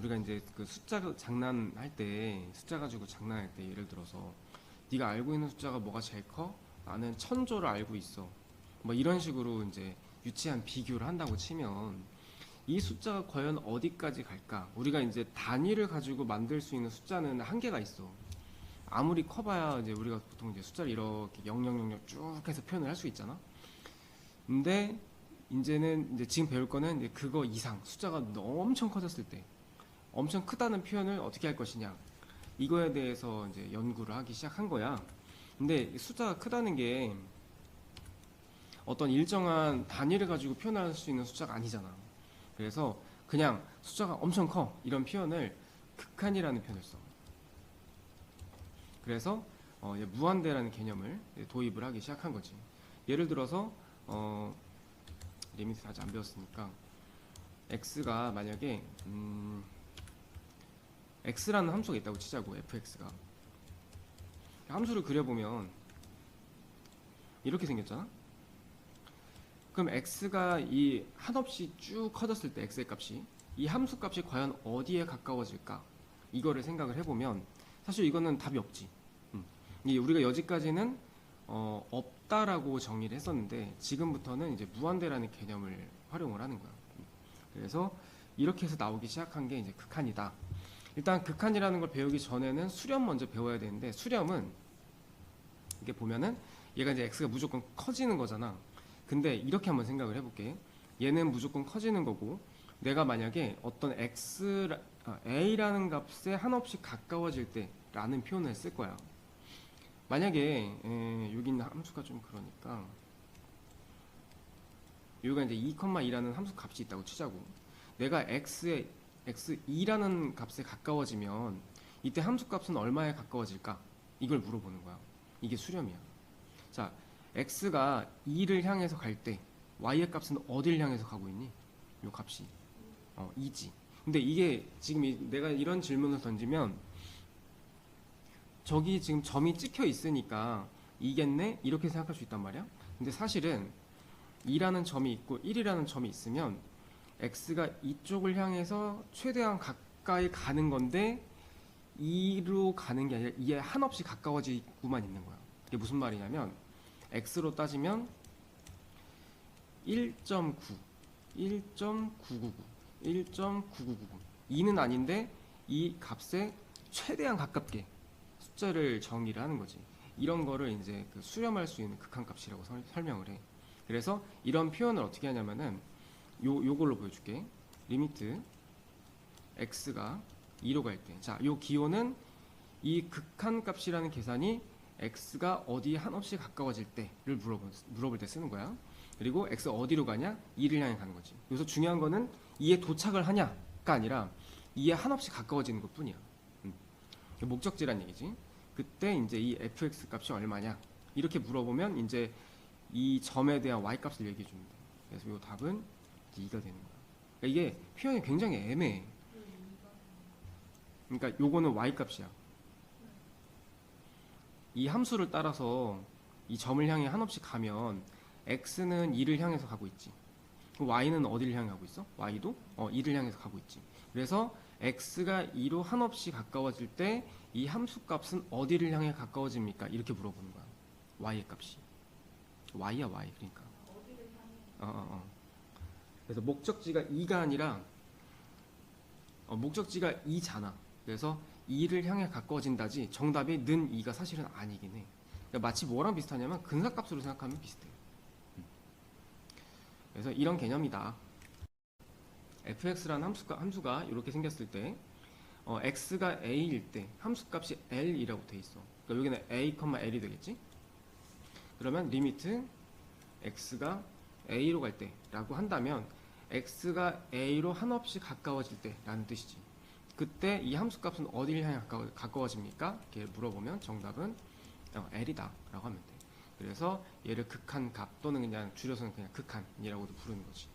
우리가 이제 그 숫자 장난할 때, 숫자 가지고 장난할 때 예를 들어서 네가 알고 있는 숫자가 뭐가 제일 커? 나는 1000조를 알고 있어. 뭐 이런 식으로 이제 유치한 비교를 한다고 치면 이 숫자가 과연 어디까지 갈까? 우리가 이제 단위를 가지고 만들 수 있는 숫자는 한계가 있어. 아무리 커봐야 이제 우리가 보통 이제 숫자를 이렇게 0000 쭉 해서 표현을 할 수 있잖아. 근데 이제는 이제 지금 배울 거는 이제 그거 이상 숫자가 엄청 커졌을 때 엄청 크다는 표현을 어떻게 할 것이냐, 이거에 대해서 이제 연구를 하기 시작한 거야. 근데 숫자가 크다는 게 어떤 일정한 단위를 가지고 표현할 수 있는 숫자가 아니잖아. 그래서 그냥 숫자가 엄청 커 이런 표현을 극한이라는 표현을 써. 그래서 이제 무한대라는 개념을 도입을 하기 시작한 거지. 예를 들어서 리미트 아직 안 배웠으니까 x가 만약에 x라는 함수가 있다고 치자고. fx가 함수를 그려보면 이렇게 생겼잖아. 그럼 x가 이 한없이 쭉 커졌을 때 x의 값이 이 함수 값이 과연 어디에 가까워질까, 이거를 생각을 해보면 사실 이거는 답이 없지. 우리가 여지까지는 없다라고 정의를 했었는데 지금부터는 이제 무한대라는 개념을 활용을 하는 거야. 그래서 이렇게 해서 나오기 시작한 게 이제 극한이다. 일단 극한이라는 걸 배우기 전에는 수렴 먼저 배워야 되는데, 수렴은 이게 보면은 얘가 이제 x가 무조건 커지는 거잖아. 근데 이렇게 한번 생각을 해볼게. 얘는 무조건 커지는 거고 내가 만약에 어떤 a라는 값에 한없이 가까워질 때 라는 표현을 쓸 거야. 만약에 여기 있는 함수가 좀 그러니까 여기가 이제 2,2라는 함수 값이 있다고 치자고. 내가 x2라는 값에 가까워지면 이때 함수 값은 얼마에 가까워질까? 이걸 물어보는 거야. 이게 수렴이야. 자, x가 2를 향해서 갈 때 y의 값은 어딜 향해서 가고 있니? 요 값이 2지. 근데 이게 지금 내가 이런 질문을 던지면 저기 지금 점이 찍혀 있으니까 이겠네? 이렇게 생각할 수 있단 말이야. 근데 사실은 2라는 점이 있고 1이라는 점이 있으면 x가 이쪽을 향해서 최대한 가까이 가는 건데 2로 가는 게 아니라 2에 한없이 가까워지고만 있는 거야. 이게 무슨 말이냐면 x로 따지면 1.9, 1.999, 1.9999 2는 아닌데 이 값에 최대한 가깝게 숫자를 정의를 하는 거지. 이런 거를 이제 그 수렴할 수 있는 극한값이라고 설명을 해. 그래서 이런 표현을 어떻게 하냐면은 요걸로 보여줄게. 리미트 x가 2로 갈 때, 자, 요 기호는 이 극한값이라는 계산이 x가 어디에 한없이 가까워질 때를 물어볼 때 쓰는 거야. 그리고 x 어디로 가냐? 2를 향해 가는 거지. 여기서 중요한 거는 2에 도착을 하냐가 아니라 2에 한없이 가까워지는 것 뿐이야. 목적지란 얘기지. 그때 이제 이 fx 값이 얼마냐 이렇게 물어보면 이제 이 점에 대한 y 값을 얘기해 주면 돼. 그래서 이 답은 2가 되는 거야. 그러니까 이게 표현이 굉장히 애매해. 그러니까 요거는 y 값이야. 이 함수를 따라서 이 점을 향해 한없이 가면 x는 2를 향해서 가고 있지. y는 어디를 향해 가고 있어? y도 2를 향해서 가고 있지. 그래서 x가 2로 한없이 가까워질 때 이 함수 값은 어디를 향해 가까워집니까? 이렇게 물어보는 거야. y의 값이. y야 y. 그러니까. 그래서 목적지가 2가 아니라 목적지가 2잖아. 그래서 2를 향해 가까워진다지 정답이 는 2가 사실은 아니긴 해. 그러니까 마치 뭐랑 비슷하냐면 근사값으로 생각하면 비슷해. 그래서 이런 개념이다. fx라는 함수가 이렇게 생겼을 때 x가 a일 때 함수값이 l이라고 돼 있어. 그러니까 여기는 a, l이 되겠지? 그러면 리미트 x가 a로 갈 때라고 한다면 x가 a로 한없이 가까워질 때라는 뜻이지. 그때 이 함수값은 어디를 향해 가까워집니까? 이렇게 물어보면 정답은 l이다 라고 하면 돼. 그래서 얘를 극한값 또는 그냥 줄여서는 그냥 극한이라고도 부르는 거지.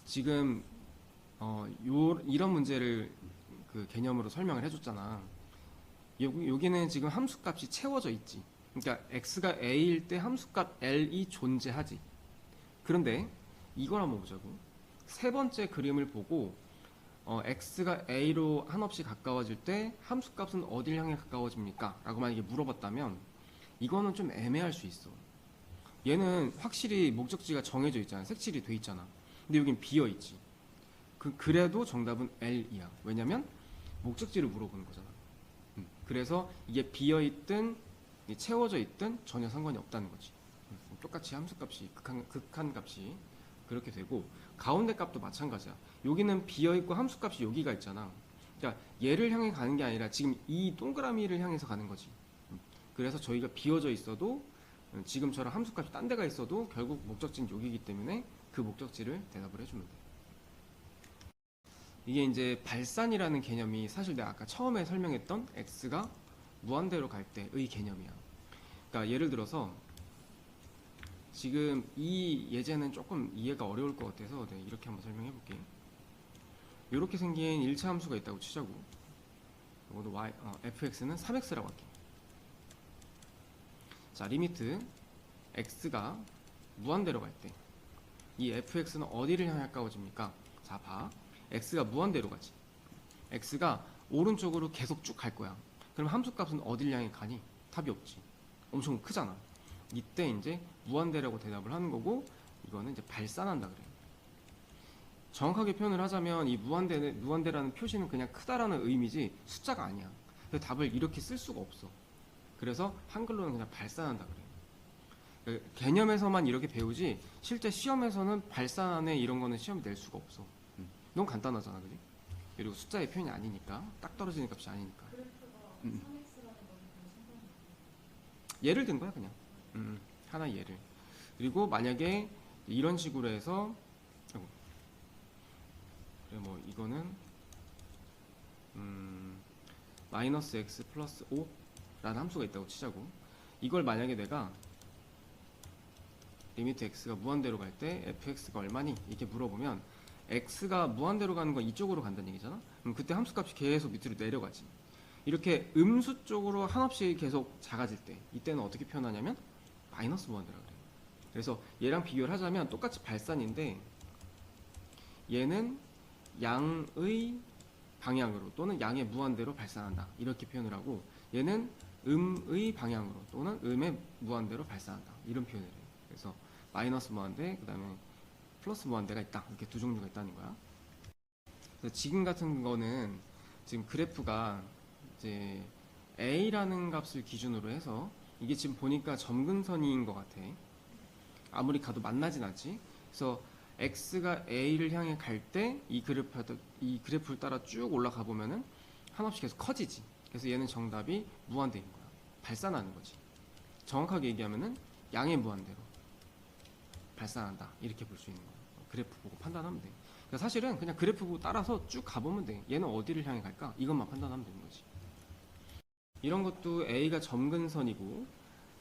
지금 이런 문제를 그 개념으로 설명을 해줬잖아. 여기는 지금 함수값이 채워져 있지. 그러니까 x가 a일 때 함수값 l이 존재하지. 그런데 이걸 한번 보자고. 세 번째 그림을 보고 x가 a로 한없이 가까워질 때 함수값은 어딜 향해 가까워집니까? 라고 만약에 물어봤다면 이거는 좀 애매할 수 있어. 얘는 확실히 목적지가 정해져 있잖아. 색칠이 돼 있잖아. 근데 여긴 비어 있지. 그래도 정답은 L이야. 왜냐면 목적지를 물어보는 거잖아. 그래서 이게 비어 있든 채워져 있든 전혀 상관이 없다는 거지. 똑같이 함수값이 극한값이 그렇게 되고 가운데 값도 마찬가지야. 여기는 비어 있고 함수값이 여기가 있잖아. 그러니까 얘를 향해 가는 게 아니라 지금 이 동그라미를 향해서 가는 거지. 그래서 저희가 비어져 있어도 지금처럼 함수값이 딴 데가 있어도 결국 목적지는 여기이기 때문에 그 목적지를 대답을 해주면 돼. 이게 이제 발산이라는 개념이 사실 내가 아까 처음에 설명했던 x가 무한대로 갈 때의 개념이야. 그러니까 예를 들어서 지금 이 예제는 조금 이해가 어려울 것 같아서 내가 이렇게 한번 설명해 볼게. 이렇게 생긴 1차 함수가 있다고 치자고. 이것도 fx는 3x라고 할게. 자, 리미트 x가 무한대로 갈 때 이 fx는 어디를 향해 가까워집니까? 자, 봐. x가 무한대로 가지. x가 오른쪽으로 계속 쭉 갈 거야. 그럼 함수값은 어딜 향해 가니? 답이 없지. 엄청 크잖아. 이때 이제 무한대라고 대답을 하는 거고, 이거는 이제 발산한다 그래. 정확하게 표현을 하자면 이 무한대라는 표시는 그냥 크다라는 의미지 숫자가 아니야. 그래서 답을 이렇게 쓸 수가 없어. 그래서 한글로는 그냥 발산한다 그래. 개념에서만 이렇게 배우지 실제 시험에서는 발산안에 이런 거는 시험이 낼 수가 없어. 너무 간단하잖아, 그지? 그리고 숫자의 표현이 아니니까, 딱 떨어지는 값이 아니니까. 예를 든 거야, 그냥. 하나의 예를. 그리고 만약에 이런 식으로 해서, 그래, 뭐, 이거는, 마이너스 x 플러스 5라는 함수가 있다고 치자고. 이걸 만약에 내가 리미트 x가 무한대로 갈 때 fx가 얼마니? 이렇게 물어보면 x가 무한대로 가는 건 이쪽으로 간다는 얘기잖아? 그럼 그때 함수값이 계속 밑으로 내려가지. 이렇게 음수 쪽으로 한없이 계속 작아질 때 이때는 어떻게 표현하냐면 마이너스 무한대라 그래. 그래서 얘랑 비교를 하자면 똑같이 발산인데 얘는 양의 방향으로 또는 양의 무한대로 발산한다 이렇게 표현을 하고 얘는 음의 방향으로 또는 음의 무한대로 발산한다 이런 표현을 해요. 그래서 마이너스 무한대 그 다음에 플러스 무한대가 있다 이렇게 두 종류가 있다는 거야. 그래서 지금 같은 거는 지금 그래프가 이제 a라는 값을 기준으로 해서 이게 지금 보니까 점근선인 것 같아. 아무리 가도 만나진 않지. 그래서 x가 a를 향해 갈 때 이 그래프를 따라 쭉 올라가 보면은 한없이 계속 커지지. 그래서 얘는 정답이 무한대인 거야. 발산하는 거지. 정확하게 얘기하면은 양의 무한대로 발산한다 이렇게 볼 수 있는 거야. 그래프 보고 판단하면 돼. 그러니까 사실은 그냥 그래프 보고 따라서 쭉 가보면 돼. 얘는 어디를 향해 갈까? 이것만 판단하면 되는 거지. 이런 것도 a가 점근선이고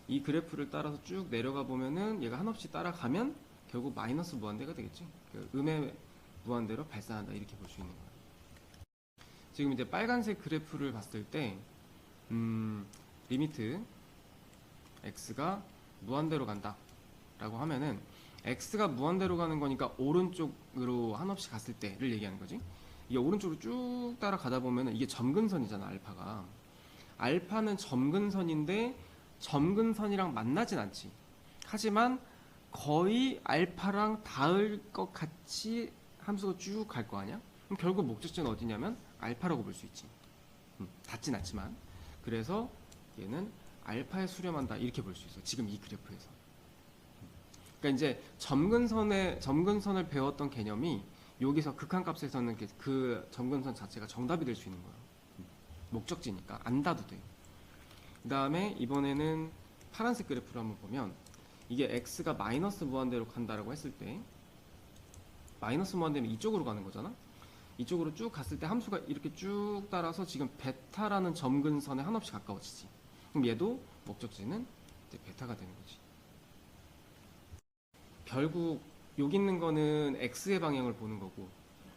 이 그래프를 따라서 쭉 내려가 보면은 얘가 한없이 따라가면 결국 마이너스 무한대가 되겠지. 음의 무한대로 발산한다 이렇게 볼 수 있는 거야. 지금 이제 빨간색 그래프를 봤을 때 리미트 x가 무한대로 간다 라고 하면은 x가 무한대로 가는 거니까 오른쪽으로 한없이 갔을 때를 얘기하는 거지. 이게 오른쪽으로 쭉 따라가다 보면은 이게 점근선이잖아. 알파가 알파는 점근선인데 점근선이랑 만나진 않지. 하지만 거의 알파랑 닿을 것 같이 함수가 쭉 갈 거 아니야? 그럼 결국 목적지는 어디냐면 알파라고 볼 수 있지. 닿진 않지만. 그래서 얘는 알파에 수렴한다 이렇게 볼 수 있어. 지금 이 그래프에서. 그러니까 이제 점근선을 배웠던 개념이 여기서 극한값에서는 그 점근선 자체가 정답이 될 수 있는 거야. 목적지니까 안 닿아도 돼. 그 다음에 이번에는 파란색 그래프를 한번 보면 이게 x가 마이너스 무한대로 간다라고 했을 때 마이너스 무한대면 이쪽으로 가는 거잖아. 이쪽으로 쭉 갔을 때 함수가 이렇게 쭉 따라서 지금 베타라는 점근선에 한없이 가까워지지. 그럼 얘도 목적지는 이제 베타가 되는 거지. 결국 여기 있는 거는 x의 방향을 보는 거고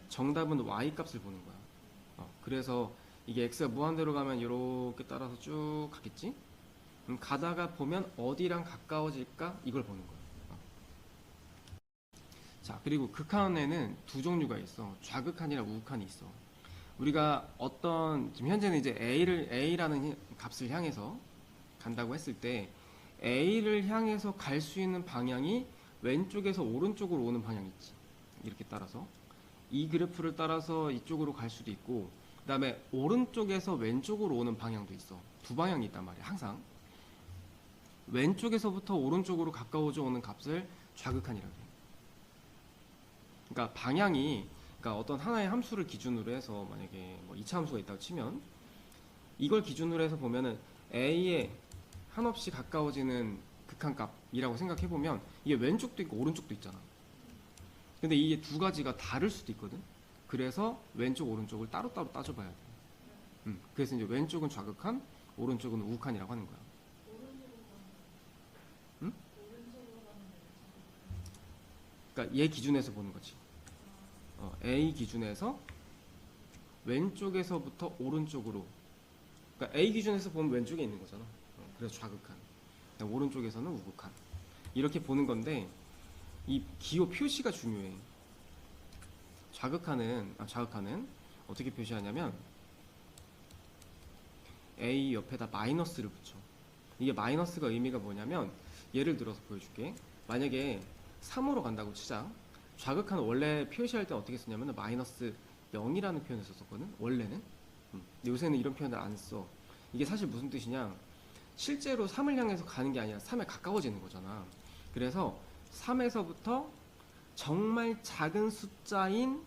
정답은 y 값을 보는 거야. 그래서 이게 x가 무한대로 가면 이렇게 따라서 쭉 가겠지? 그럼 가다가 보면 어디랑 가까워질까? 이걸 보는 거야. 자, 그리고 극한에는 두 종류가 있어. 좌극한이랑 우극한이 있어. 우리가 지금 현재는 이제 A라는 값을 향해서 간다고 했을 때, A를 향해서 갈 수 있는 방향이 왼쪽에서 오른쪽으로 오는 방향이 있지. 이렇게 따라서. 이 그래프를 따라서 이쪽으로 갈 수도 있고, 그 다음에 오른쪽에서 왼쪽으로 오는 방향도 있어. 두 방향이 있단 말이야, 항상. 왼쪽에서부터 오른쪽으로 가까워져 오는 값을 좌극한이라고 해. 그러니까 방향이, 그러니까 어떤 하나의 함수를 기준으로 해서 만약에 뭐 2차 함수가 있다고 치면 이걸 기준으로 해서 보면은 A에 한없이 가까워지는 극한값이라고 생각해 보면 이게 왼쪽도 있고 오른쪽도 있잖아. 근데 이게 두 가지가 다를 수도 있거든. 그래서 왼쪽 오른쪽을 따로따로 따져봐야 돼. 그래서 이제 왼쪽은 좌극한, 오른쪽은 우극한이라고 하는 거야. 응? 그러니까 얘 기준에서 보는 거지. A 기준에서 왼쪽에서부터 오른쪽으로. 그러니까 A 기준에서 보면 왼쪽에 있는 거잖아. 그래서 좌극한. 오른쪽에서는 우극한. 이렇게 보는 건데 이 기호 표시가 중요해. 좌극한은 어떻게 표시하냐면 A 옆에다 마이너스를 붙여. 이게 마이너스가 의미가 뭐냐면 예를 들어서 보여줄게. 만약에 3으로 간다고 치자. 좌극한 원래 표시할 때 어떻게 쓰냐면 마이너스 0이라는 표현을 썼었거든. 원래는. 근데 요새는 이런 표현을 안 써. 이게 사실 무슨 뜻이냐? 실제로 3을 향해서 가는 게 아니라 3에 가까워지는 거잖아. 그래서 3에서부터 정말 작은 숫자인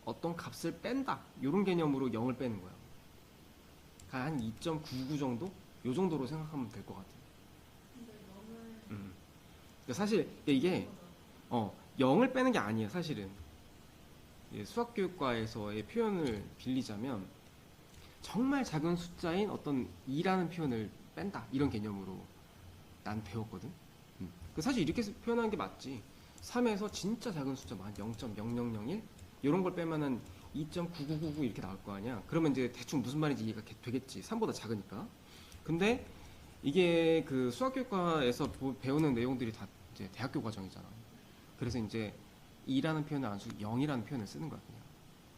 어떤 값을 뺀다. 이런 개념으로 0을 빼는 거야. 한 2.99 정도? 요 정도로 생각하면 될 것 같아. 그러니까 사실 이게 0을 빼는 게 아니에요. 사실은 수학교육과에서의 표현을 빌리자면 정말 작은 숫자인 어떤 2라는 표현을 뺀다. 이런 개념으로 난 배웠거든. 사실 이렇게 표현하는 게 맞지. 3에서 진짜 작은 숫자 한 0.0001 이런 걸 빼면은 2.9999 이렇게 나올 거 아니야. 그러면 이제 대충 무슨 말인지 이해가 되겠지. 3보다 작으니까. 근데 이게 그 수학교과에서 배우는 내용들이 다 이제 대학교 과정이잖아. 그래서 이제 2라는 표현을 안 쓰고 0이라는 표현을 쓰는 거야. 그냥.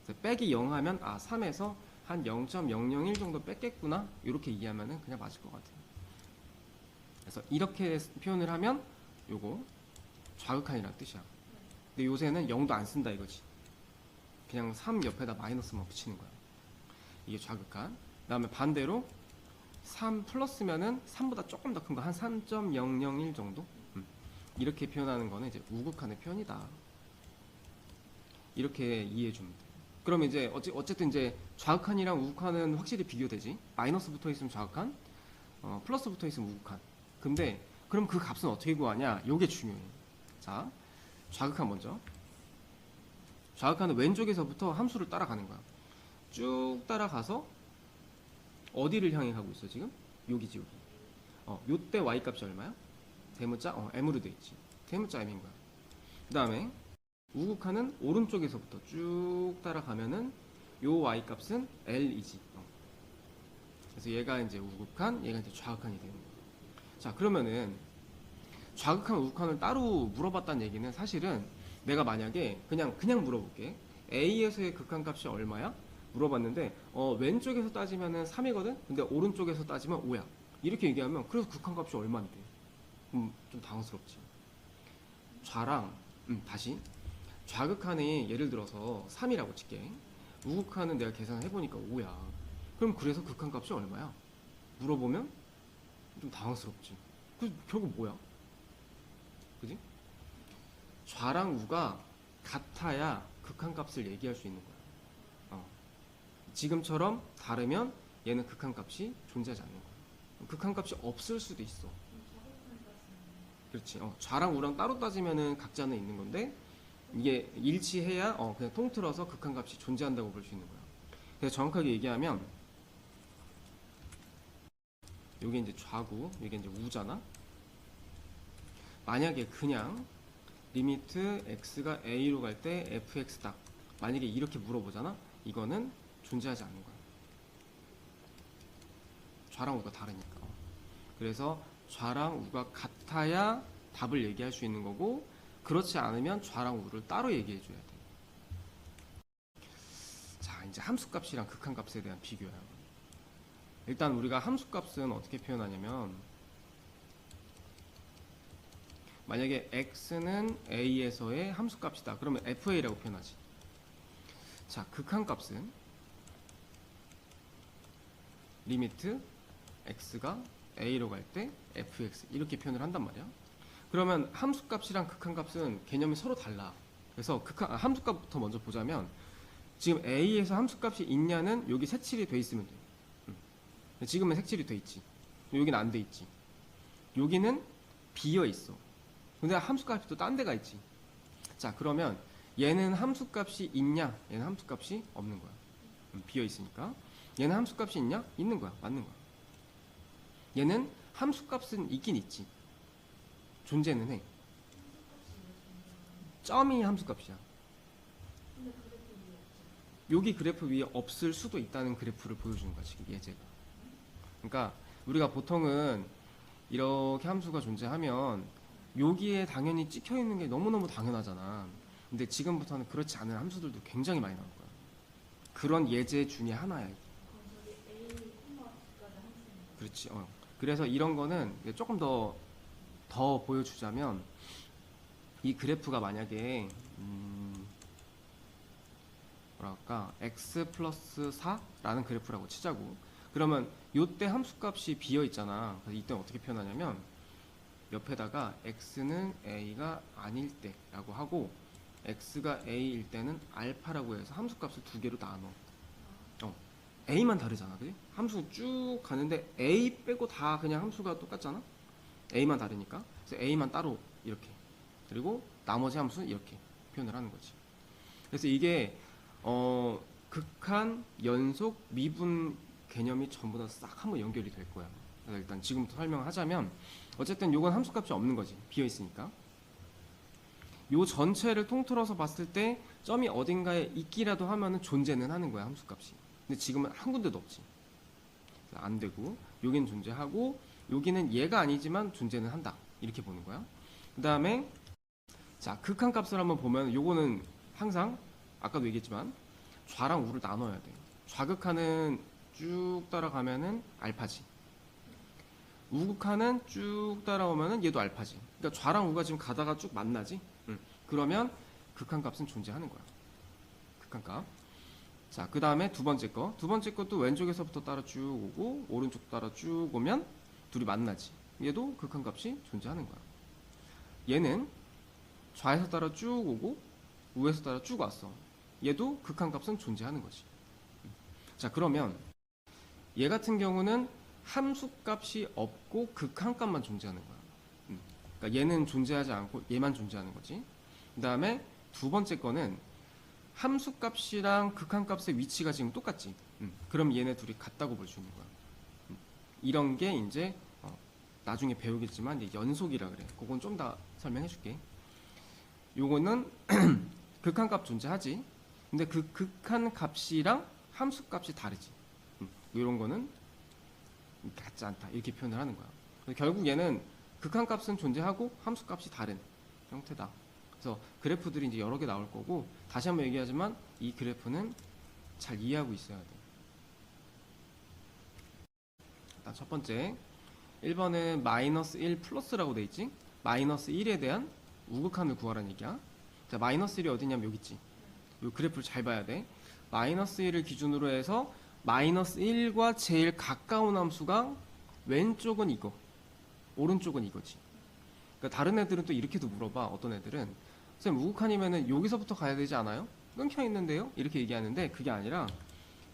그래서 빼기 0 하면 3에서 한 0.001 정도 뺐겠구나. 이렇게 이해하면은 그냥 맞을 것 같아. 그래서 이렇게 표현을 하면 요거 좌극한이라는 뜻이야. 근데 요새는 0도 안 쓴다 이거지. 그냥 3 옆에다 마이너스만 붙이는 거야. 이게 좌극한. 그 다음에 반대로 3 플러스면은 3보다 조금 더 큰 거 한 3.001 정도? 이렇게 표현하는 거는 이제 우극한의 표현이다. 이렇게 이해해 주면 돼. 그러면 이제 어쨌든 이제 좌극한이랑 우극한은 확실히 비교되지. 마이너스 붙어 있으면 좌극한, 플러스 붙어 있으면 우극한. 근데 그럼 그 값은 어떻게 구하냐? 요게 중요해. 자, 좌극한 먼저. 좌극한은 왼쪽에서부터 함수를 따라가는 거야. 쭉 따라가서 어디를 향해 가고 있어 지금? 여기지 여기. 요때 y 값이 얼마야? 대문자 m으로 돼 있지. 대문자 m인 거야. 그 다음에 우극한은 오른쪽에서부터 쭉 따라가면은 요 y 값은 l이지. 그래서 얘가 이제 우극한, 얘가 이제 좌극한이 되는 거야. 자, 그러면은 좌극한, 우극한을 따로 물어봤다는 얘기는 사실은 내가 만약에 그냥 물어볼게. A에서의 극한값이 얼마야? 물어봤는데 왼쪽에서 따지면은 3이거든? 근데 오른쪽에서 따지면 5야. 이렇게 얘기하면 그래서 극한값이 얼마인데? 좀 당황스럽지. 다시 좌극한이 예를 들어서 3이라고 칠게. 우극한은 내가 계산을 해보니까 5야. 그럼 그래서 극한값이 얼마야? 물어보면 좀 당황스럽지. 결국 뭐야? 그지? 좌랑 우가 같아야 극한값을 얘기할 수 있는 거야. 지금처럼 다르면 얘는 극한값이 존재하지 않는 거야. 극한값이 없을 수도 있어. 그렇지. 좌랑 우랑 따로 따지면은 각자는 있는 건데 이게 일치해야 그냥 통틀어서 극한값이 존재한다고 볼 수 있는 거야. 그래서 정확하게 얘기하면 이게 이제 좌고 이게 이제 우잖아. 만약에 그냥 리미트 x가 a로 갈 때 fx 딱 만약에 이렇게 물어보잖아. 이거는 존재하지 않는 거야. 좌랑 우가 다르니까. 그래서 좌랑 우가 같아야 답을 얘기할 수 있는 거고 그렇지 않으면 좌랑 우를 따로 얘기해 줘야 돼. 자, 이제 함수값이랑 극한값에 대한 비교야. 일단 우리가 함수값은 어떻게 표현하냐면, 만약에 x는 a에서의 함수값이다. 그러면 fa라고 표현하지. 자, 극한값은 리미트 x가 a로 갈 때 fx 이렇게 표현을 한단 말이야. 그러면 함수값이랑 극한값은 개념이 서로 달라. 그래서 함수값부터 먼저 보자면, 지금 a에서 함수값이 있냐는 여기 색칠이 돼 있으면 돼. 지금은 색칠이 돼 있지. 여기는 안 돼 있지. 여기는 비어 있어. 근데 함수값이 또 딴 데가 있지. 자, 그러면 얘는 함수값이 있냐? 얘는 함수값이 없는 거야. 비어 있으니까. 얘는 함수값이 있냐? 있는 거야. 맞는 거야. 얘는 함수값은 있긴 있지. 존재는 해. 점이 함수값이야. 여기 그래프 위에 없을 수도 있다는 그래프를 보여주는 거야, 지금 예제가. 그러니까 우리가 보통은 이렇게 함수가 존재하면 여기에 당연히 찍혀 있는 게 너무너무 당연하잖아. 근데 지금부터는 그렇지 않은 함수들도 굉장히 많이 나올 거야. 그런 예제 중에 하나야. 그렇지. 그래서 이런 거는 조금 더 보여주자면, 이 그래프가 만약에 뭐랄까 x 플러스 4라는 그래프라고 치자고. 그러면 요때 함수값이 비어 있잖아. 그래서 이때 어떻게 표현하냐면, 옆에다가 x는 a가 아닐 때라고 하고 x가 a일 때는 알파라고 해서 함수값을 두 개로 나눠. a만 다르잖아, 그지? 함수 쭉 가는데 a 빼고 다 그냥 함수가 똑같잖아. a만 다르니까. 그래서 a만 따로 이렇게, 그리고 나머지 함수는 이렇게 표현을 하는 거지. 그래서 이게 극한, 연속, 미분 개념이 전부 다 싹 한번 연결이 될 거야. 그래서 일단 지금부터 설명을 하자면, 어쨌든 요건 함수값이 없는 거지. 비어 있으니까. 요 전체를 통틀어서 봤을 때 점이 어딘가에 있기라도 하면은 존재는 하는 거야, 함수값이. 근데 지금은 한 군데도 없지. 안 되고, 여기는 존재하고, 여기는 얘가 아니지만 존재는 한다. 이렇게 보는 거야. 그 다음에, 자, 극한값을 한번 보면, 요거는 항상, 아까도 얘기했지만, 좌랑 우를 나눠야 돼. 좌극한은 쭉 따라가면은 알파지. 우극한은 쭉 따라오면은 얘도 알파지. 그러니까 좌랑 우가 지금 가다가 쭉 만나지. 그러면 극한값은 존재하는 거야. 극한값. 자, 그 다음에 두 번째 거. 두 번째 것도 왼쪽에서부터 따라 쭉 오고 오른쪽 따라 쭉 오면 둘이 만나지. 얘도 극한값이 존재하는 거야. 얘는 좌에서 따라 쭉 오고 우에서 따라 쭉 왔어. 얘도 극한값은 존재하는 거지. 자, 그러면 얘 같은 경우는 함수값이 없고 극한값만 존재하는 거야. 그러니까 얘는 존재하지 않고 얘만 존재하는 거지. 그 다음에 두 번째 거는 함수값이랑 극한값의 위치가 지금 똑같지. 그럼 얘네 둘이 같다고 볼 수 있는 거야. 이런 게 이제 나중에 배우겠지만 이제 연속이라 그래. 그건 좀 더 설명해 줄게. 요거는 극한값 존재하지. 근데 그 극한값이랑 함수값이 다르지. 이런 거는 같지 않다. 이렇게 표현을 하는 거야. 결국 얘는 극한값은 존재하고 함수값이 다른 형태다. 그래서 그래프들이 이제 여러 개 나올 거고, 다시 한번 얘기하지만 이 그래프는 잘 이해하고 있어야 돼. 일단 첫 번째 1번은 마이너스 1 플러스라고 돼 있지. 마이너스 1에 대한 우극한을 구하라는 얘기야. 자, 마이너스 1이 어디냐면 여기 있지. 이 그래프를 잘 봐야 돼. 마이너스 1을 기준으로 해서 마이너스 1과 제일 가까운 함수가 왼쪽은 이거, 오른쪽은 이거지. 그러니까 다른 애들은 또 이렇게도 물어봐. 어떤 애들은 선생님 우극한이면은 여기서부터 가야 되지 않아요? 끊겨 있는데요? 이렇게 얘기하는데 그게 아니라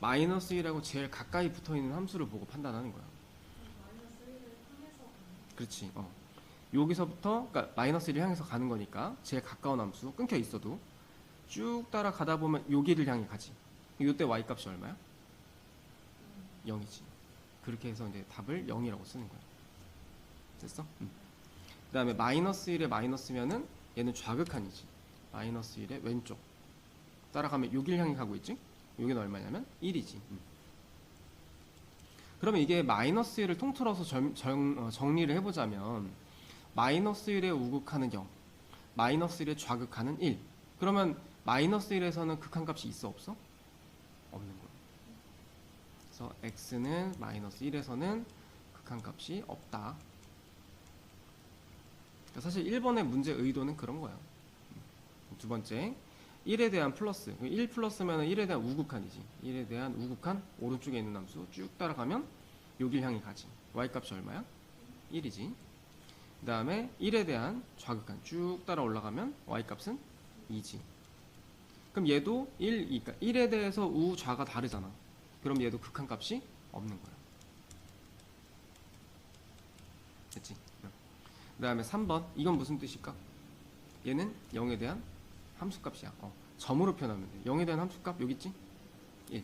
마이너스 1하고 제일 가까이 붙어 있는 함수를 보고 판단하는 거야. 그렇지. 여기서부터, 그러니까 마이너스 1을 향해서 가는 거니까 제일 가까운 함수, 끊겨 있어도 쭉 따라가다 보면 여기를 향해 가지. 이때 y 값이 얼마야? 0이지. 그렇게 해서 이제 답을 0이라고 쓰는 거야. 됐어? 그 다음에 마이너스 1에 마이너스면은 얘는 좌극한이지. 마이너스 1의 왼쪽 따라가면 여기를 향해 가고 있지. 여기는 얼마냐면 1이지. 그러면 이게 마이너스 1을 통틀어서 정리를 해보자면, 마이너스 1의 우극한은 0, 마이너스 1의 좌극한은 1. 그러면 마이너스 1에서는 극한값이 있어 없어? 없는 거야. 그래서 x는 마이너스 1에서는 극한값이 없다. 그러니까 사실 1번의 문제 의도는 그런 거야. 두 번째, 1에 대한 플러스. 1 플러스면 1에 대한 우극한이지. 1에 대한 우극한 오른쪽에 있는 함수 쭉 따라가면 여길 향해 가지. y값이 얼마야? 1이지. 그 다음에 1에 대한 좌극한 쭉 따라 올라가면 y값은 2지. 그럼 얘도 1, 1에 대해서 우, 좌가 다르잖아. 그럼 얘도 극한값이 없는 거야. 됐지? 그 다음에 3번. 이건 무슨 뜻일까? 얘는 0에 대한 함수값이야. 점으로 표현하면 돼. 0에 대한 함수값 여기 있지? 1.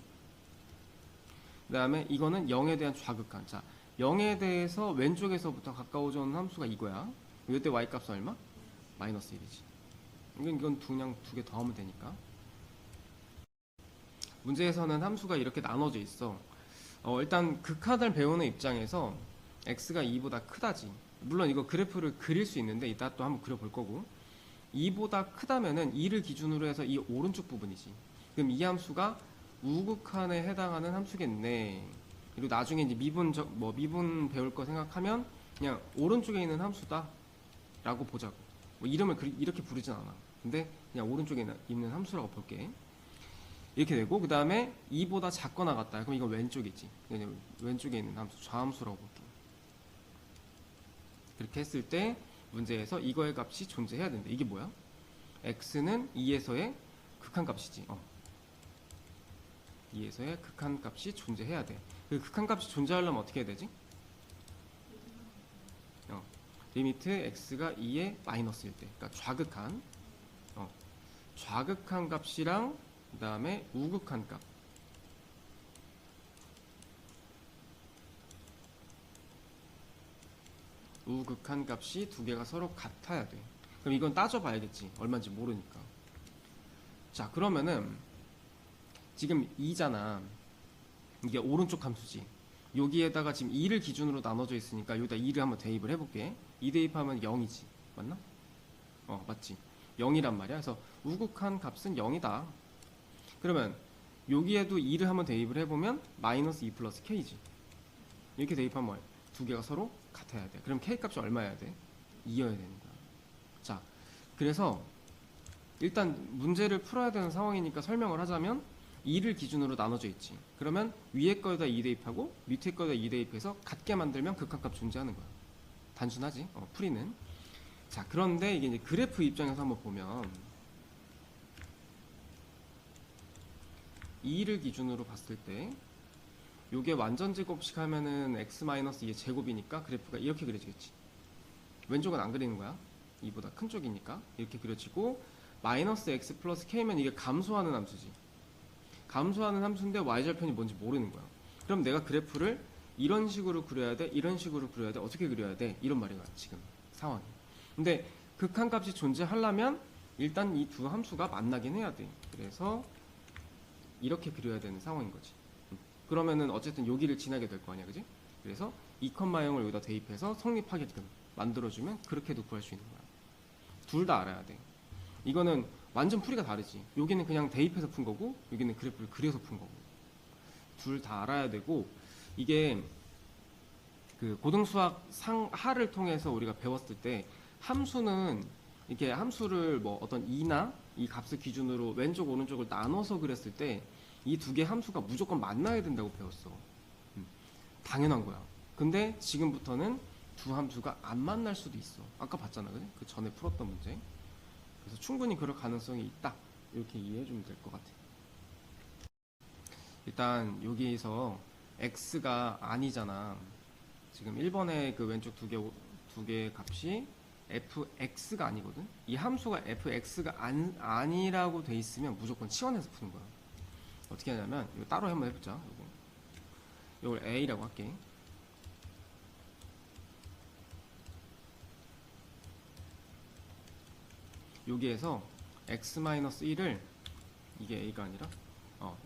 그 다음에 이거는 0에 대한 좌극한. 자, 0에 대해서 왼쪽에서부터 가까워져 오는 함수가 이거야. 이때 y값은 얼마? 마이너스 1이지. 이건 그냥 두 개 더하면 되니까. 문제에서는 함수가 이렇게 나눠져 있어. 일단 극한을 배우는 입장에서 x가 2보다 크다지. 물론 이거 그래프를 그릴 수 있는데 이따 또 한번 그려볼 거고, 2보다 크다면은 2를 기준으로 해서 이 오른쪽 부분이지. 그럼 이 함수가 우극한에 해당하는 함수겠네. 그리고 나중에 이제 미분 배울 거 생각하면 그냥 오른쪽에 있는 함수다 라고 보자고. 이름을 이렇게 부르진 않아. 근데 그냥 오른쪽에 있는 함수라고 볼게. 이렇게 되고, 그 다음에 2보다 작거나 같다. 그럼 이건 왼쪽이지. 왼쪽에 있는 함수, 좌함수라고 볼게. 그렇게 했을 때 문제에서 이거의 값이 존재해야 된다. 이게 뭐야? x는 2에서의 극한값이지. 2에서의 극한값이 존재해야 돼. 그 극한값이 존재하려면 어떻게 해야 되지? 리미트 x가 2의 마이너스일 때, 그러니까 좌극한, 좌극한 값이랑 그 다음에 우극한 값, 우극한 값이 두 개가 서로 같아야 돼. 그럼 이건 따져봐야겠지. 얼마인지 모르니까. 자, 그러면은 지금 2잖아. 이게 오른쪽 함수지. 여기에다가 지금 2를 기준으로 나눠져 있으니까 여기다 2를 한번 대입을 해볼게. 2 대입하면 0이지. 맞나? 맞지. 0이란 말이야. 그래서 우극한 값은 0이다. 그러면 여기에도 2를 한번 대입을 해보면 마이너스 2 플러스 k지. 이렇게 대입하면 두 개가 서로 같아야 돼. 그럼 k 값이 얼마여야 돼? 2여야 되는 거야. 자, 그래서 일단 문제를 풀어야 되는 상황이니까 설명을 하자면 2를 기준으로 나눠져 있지. 그러면 위에 거에다 2 대입하고 밑에 거에다 2 대입해서 같게 만들면 극한값 존재하는 거야. 단순하지? 풀이는. 자, 그런데 이게 이제 그래프 입장에서 한번 보면 2를 기준으로 봤을 때 요게 완전 제곱식 하면은 x-2의 제곱이니까 그래프가 이렇게 그려지겠지. 왼쪽은 안 그리는 거야. 2보다 큰 쪽이니까 이렇게 그려지고, 마이너스 x 플러스 k면 이게 감소하는 함수지. 감소하는 함수인데 y절편이 뭔지 모르는 거야. 그럼 내가 그래프를 이런 식으로 그려야 돼, 이런 식으로 그려야 돼, 어떻게 그려야 돼, 이런 말이야 지금 상황이. 근데 극한값이 존재하려면 일단 이 두 함수가 만나긴 해야 돼. 그래서 이렇게 그려야 되는 상황인 거지. 그러면은 어쨌든 여기를 지나게 될 거 아니야, 그지? 그래서 2,0을 여기다 대입해서 성립하게끔 만들어주면 그렇게도 구할 수 있는 거야. 둘 다 알아야 돼. 이거는 완전 풀이가 다르지. 여기는 그냥 대입해서 푼 거고, 여기는 그래프를 그려서 푼 거고. 둘 다 알아야 되고, 이게 그 고등수학 상하를 통해서 우리가 배웠을 때 함수는 이렇게 함수를 뭐 어떤 2나 이 값을 기준으로 왼쪽 오른쪽을 나눠서 그렸을 때 이 두 개 함수가 무조건 만나야 된다고 배웠어. 당연한 거야. 근데 지금부터는 두 함수가 안 만날 수도 있어. 아까 봤잖아, 그지? 그 전에 풀었던 문제. 그래서 충분히 그럴 가능성이 있다. 이렇게 이해해주면 될 것 같아. 일단 여기에서 x가 아니잖아. 지금 1번의 그 왼쪽 두 개 값이 fx가 아니거든. 이 함수가 fx가 아니라고 돼 있으면 무조건 치환해서 푸는 거야. 어떻게 하냐면 이거 따로 한번 해보자. 이걸 a라고 할게. 여기에서 x-1을, 이게 a가 아니라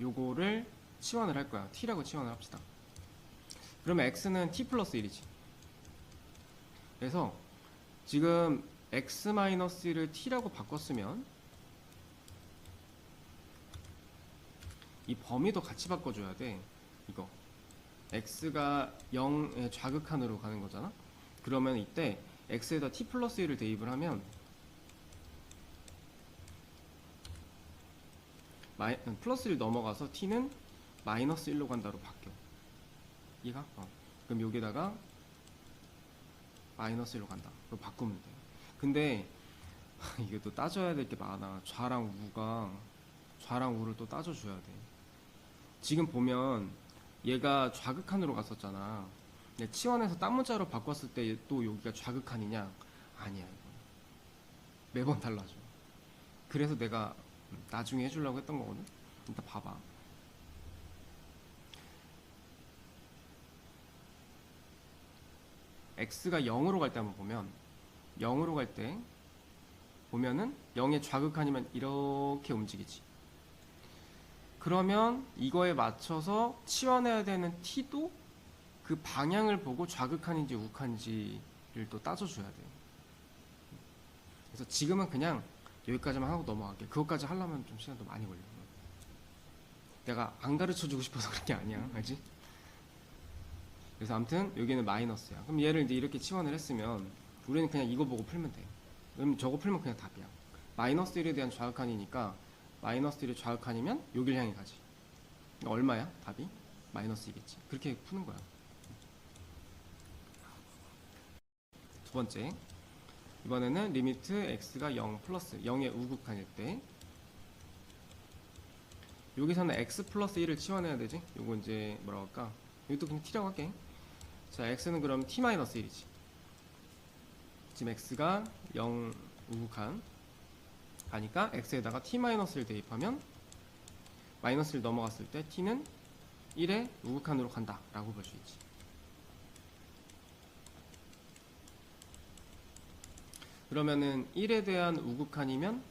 요거를 치환을 할 거야. t라고 치환을 합시다. 그러면 x는 t 플러스 1이지. 그래서 지금 x-1을 t라고 바꿨으면 이 범위도 같이 바꿔줘야 돼. 이거 x가 0의 좌극한으로 가는 거잖아. 그러면 이때 x에다 t 플러스 1을 대입을 하면 플러스 1 넘어가서 t는 마이너스 1로 간다로 바뀌어. 이해가? 그럼 여기다가 마이너스 1로 간다. 그거 바꾸면 돼. 근데 이게 또 따져야 될 게 많아. 좌랑 우를 또 따져줘야 돼. 지금 보면 얘가 좌극한으로 갔었잖아. 근데 치환해서 딱 문자로 바꿨을 때 또 여기가 좌극한이냐? 아니야. 이거. 매번 달라져. 그래서 내가 나중에 해주려고 했던 거거든. 일단 봐봐. x가 0으로 갈 때 한번 보면 0으로 갈 때 보면은 0의 좌극한이면 이렇게 움직이지. 그러면 이거에 맞춰서 치환해야 되는 t도 그 방향을 보고 좌극한인지 우극한인지를 또 따져줘야 돼. 그래서 지금은 그냥 여기까지만 하고 넘어갈게. 그것까지 하려면 좀 시간도 많이 걸려. 내가 안 가르쳐주고 싶어서 그런 게 아니야. 알지? 그래서 아무튼 여기는 마이너스야. 그럼 얘를 이제 이렇게 치환을 했으면 우리는 그냥 이거 보고 풀면 돼. 그럼 저거 풀면 그냥 답이야. 마이너스 1에 대한 좌극한이니까 마이너스 1의 좌극한이면 여길 향해 가지. 그러니까 얼마야? 답이? 마이너스 2겠지. 그렇게 푸는 거야. 두 번째. 이번에는 리미트 x가 0 플러스 0의 우극한일 때 여기서는 x 플러스 1을 치환해야 되지. 요거 이제 뭐라고 할까? 이것도 그냥 t라고 할게. 자, x는 그럼 t 마이너스 1이지. 지금 x가 0 우극한 가니까 x에다가 t 마이너스 1 대입하면 마이너스 1 넘어갔을 때 t는 1의 우극한으로 간다 라고 볼 수 있지. 그러면은 1에 대한 우극한이면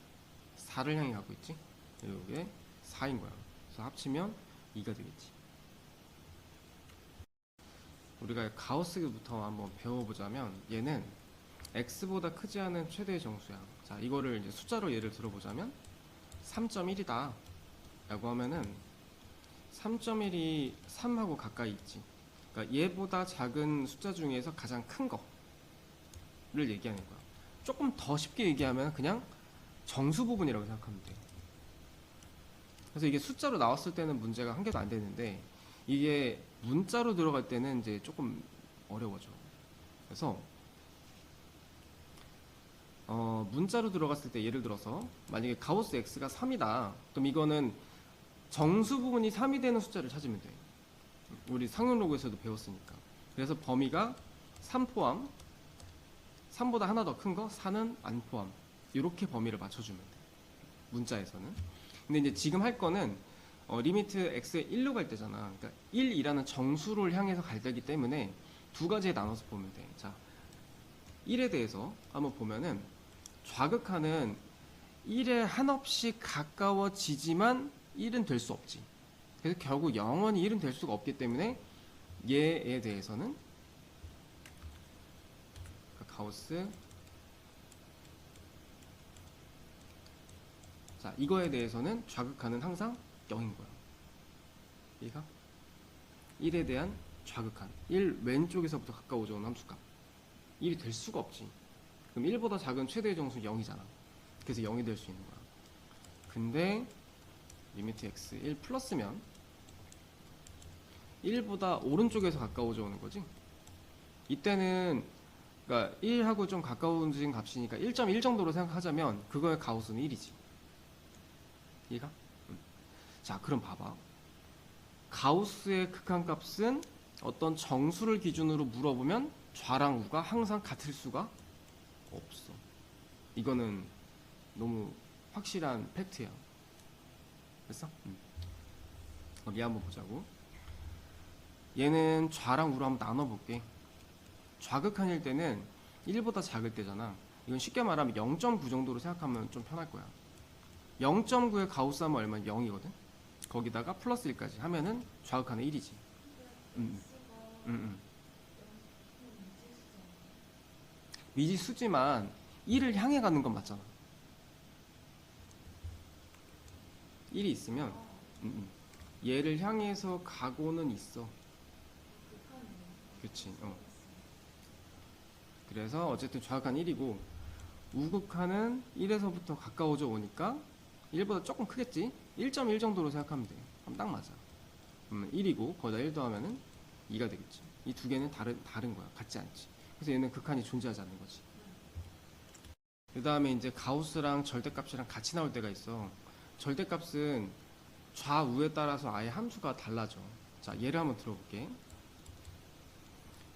4를 향해 가고 있지. 이게 4인 거야. 그래서 합치면 2가 되겠지. 우리가 가우스부터 한번 배워보자면 얘는 x보다 크지 않은 최대의 정수야. 자, 이거를 이제 숫자로 예를 들어보자면 3.1이다 라고 하면은 3.1이 3하고 가까이 있지. 그러니까 얘보다 작은 숫자 중에서 가장 큰 거를 얘기하는 거야. 조금 더 쉽게 얘기하면 그냥 정수 부분이라고 생각하면 돼. 그래서 이게 숫자로 나왔을 때는 문제가 한 개도 안 되는데 이게 문자로 들어갈 때는 이제 조금 어려워져. 그래서 문자로 들어갔을 때 예를 들어서 만약에 가우스 x가 3이다. 그럼 이거는 정수 부분이 3이 되는 숫자를 찾으면 돼. 우리 상용로그에서도 배웠으니까. 그래서 범위가 3 포함, 3보다 하나 더 큰 거, 4는 안 포함. 이렇게 범위를 맞춰주면 돼. 문자에서는. 근데 이제 지금 할 거는 리미트 x에 1로 갈 때잖아. 그러니까 1이라는 정수를 향해서 갈 때이기 때문에 두 가지에 나눠서 보면 돼. 자, 1에 대해서 한번 보면은 좌극한은 1에 한없이 가까워지지만 1은 될 수 없지. 그래서 결국 영원히 1은 될 수가 없기 때문에 얘에 대해서는 가우스, 자, 이거에 대해서는 좌극한은 항상 0인 거야. 얘가 1에 대한 좌극한 1 왼쪽에서부터 가까워져 온 함수값 1이 될 수가 없지. 그럼 1보다 작은 최대의 정수 0이잖아. 그래서 0이 될 수 있는 거야. 근데 리미트 x 1 플러스면 1보다 오른쪽에서 가까워져 오는 거지. 이때는 그러니까 1하고 좀 가까워진 값이니까 1.1 정도로 생각하자면 그거의 가우스는 1이지. 이해가? 자, 그럼 봐봐. 가우스의 극한값은 어떤 정수를 기준으로 물어보면 좌랑 우가 항상 같을 수가 없어. 이거는 너무 확실한 팩트야. 됐어? 얘 한번 보자고. 얘는 좌랑 우로 한번 나눠볼게. 좌극한일 때는 1보다 작을 때잖아. 이건 쉽게 말하면 0.9 정도로 생각하면 좀 편할 거야. 0.9의 가우스 하면 얼마? 0이거든. 거기다가 플러스 1까지 하면은 좌극한은 1이지. 미지수지만 1을 향해 가는 건 맞잖아. 1이 있으면 얘를 향해서 가고는 있어. 그치. 그래서 어쨌든 좌극한 1이고 우극한은 1에서부터 가까워져 오니까 1보다 조금 크겠지? 1.1 정도로 생각하면 돼. 그럼 딱 맞아. 1이고 거기다 1 더하면은 2가 되겠지. 이 두 개는 다른 거야. 같지 않지. 그래서 얘는 극한이 존재하지 않는 거지. 그 다음에 이제 가우스랑 절대값이랑 같이 나올 때가 있어. 절대값은 좌우에 따라서 아예 함수가 달라져. 자, 얘를 한번 들어볼게.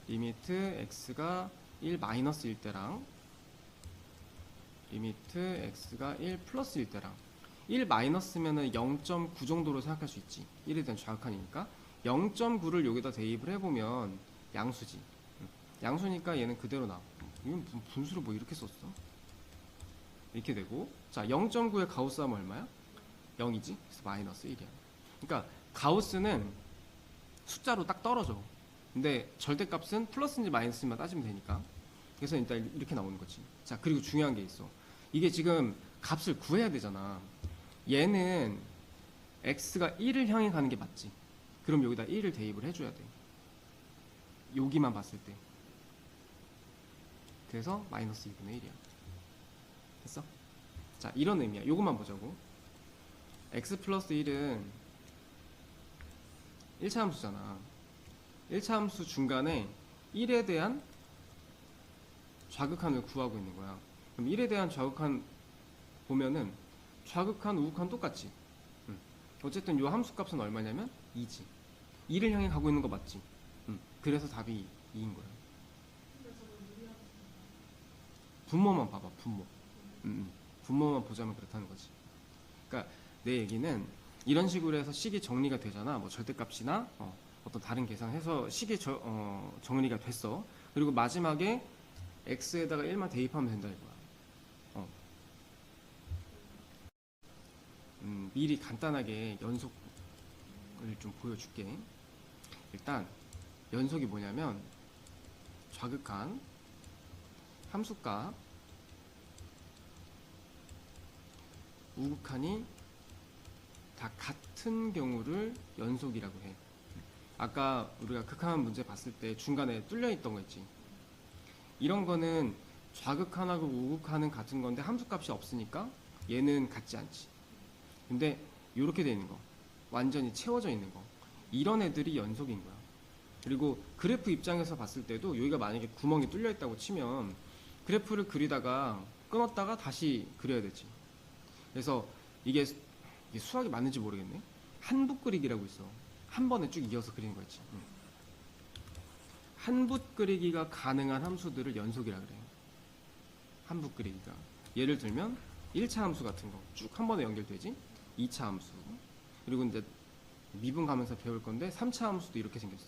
리미트 x가 1 마이너스일 때랑 리미트 x가 1 플러스일 때랑 1 마이너스면은 0.9 정도로 생각할 수 있지. 1에 대한 좌극한이니까 0.9를 여기다 대입을 해보면 양수지. 양수니까 얘는 그대로 나와. 이건 분수를 뭐 이렇게 썼어? 이렇게 되고, 자 0.9의 가우스 하면 얼마야? 0이지? 그래서 마이너스 1이야. 그러니까 가우스는 숫자로 딱 떨어져. 근데 절대값은 플러스인지 마이너스인지만 따지면 되니까. 그래서 일단 이렇게 나오는 거지. 자, 그리고 중요한 게 있어. 이게 지금 값을 구해야 되잖아. 얘는 x가 1을 향해 가는 게 맞지. 그럼 여기다 1을 대입을 해줘야 돼. 여기만 봤을 때. 그래서 마이너스 2분의 1이야. 됐어? 자, 이런 의미야. 요것만 보자고. x 플러스 1은 1차 함수잖아. 1차 함수 중간에 1에 대한 좌극한을 구하고 있는 거야. 그럼 1에 대한 좌극한 보면은 좌극한, 우극한 똑같지. 어쨌든 요 함수 값은 얼마냐면 2지. 2를 향해 가고 있는 거 맞지. 그래서 답이 2인 거야. 분모만 봐봐, 분모. 분모만 보자면 그렇다는 거지. 그러니까 내 얘기는 이런 식으로 해서 식이 정리가 되잖아. 뭐 절대값이나 어떤 다른 계산해서 식이 정리가 됐어. 그리고 마지막에 x에다가 1만 대입하면 된다 이거야. 미리 간단하게 연속을 좀 보여줄게. 일단 연속이 뭐냐면 좌극한, 함수값, 우극한이 다 같은 경우를 연속이라고 해. 아까 우리가 극한 문제 봤을 때 중간에 뚫려 있던 거 있지. 이런 거는 좌극한하고 우극한은 같은 건데 함수값이 없으니까 얘는 같지 않지. 근데 이렇게 돼 있는 거, 완전히 채워져 있는 거, 이런 애들이 연속인 거야. 그리고 그래프 입장에서 봤을 때도 여기가 만약에 구멍이 뚫려 있다고 치면 그래프를 그리다가 끊었다가 다시 그려야 되지. 그래서 이게 수학이 맞는지 모르겠네. 한붓 그리기라고 있어. 한 번에 쭉 이어서 그리는 거 있지. 한붓 그리기가 가능한 함수들을 연속이라 그래요. 한붓 그리기가. 예를 들면 1차 함수 같은 거 쭉 한 번에 연결되지. 2차 함수. 그리고 이제 미분 가면서 배울 건데 3차 함수도 이렇게 생겼어.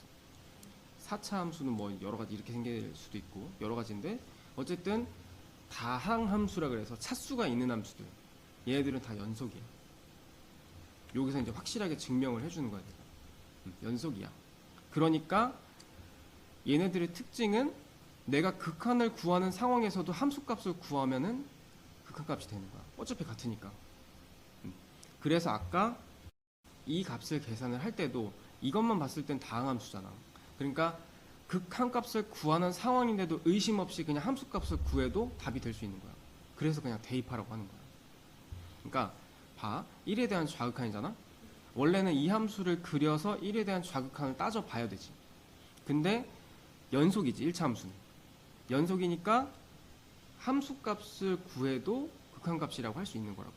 4차 함수는 뭐 여러 가지 이렇게 생길 수도 있고 여러 가지인데 어쨌든 다항 함수라 그래서 차수가 있는 함수들. 얘네들은 다 연속이야. 여기서 이제 확실하게 증명을 해주는 거야. 연속이야. 그러니까 얘네들의 특징은 내가 극한을 구하는 상황에서도 함수값을 구하면은 극한값이 되는 거야. 어차피 같으니까. 그래서 아까 이 값을 계산을 할 때도 이것만 봤을 땐 다항함수잖아. 그러니까 극한값을 구하는 상황인데도 의심 없이 그냥 함수값을 구해도 답이 될 수 있는 거야. 그래서 그냥 대입하라고 하는 거야. 그러니까 봐. 1에 대한 좌극한이잖아. 원래는 이 함수를 그려서 1에 대한 좌극한을 따져봐야 되지. 근데 연속이지. 1차 함수는. 연속이니까 함수값을 구해도 극한값이라고 할 수 있는 거라고.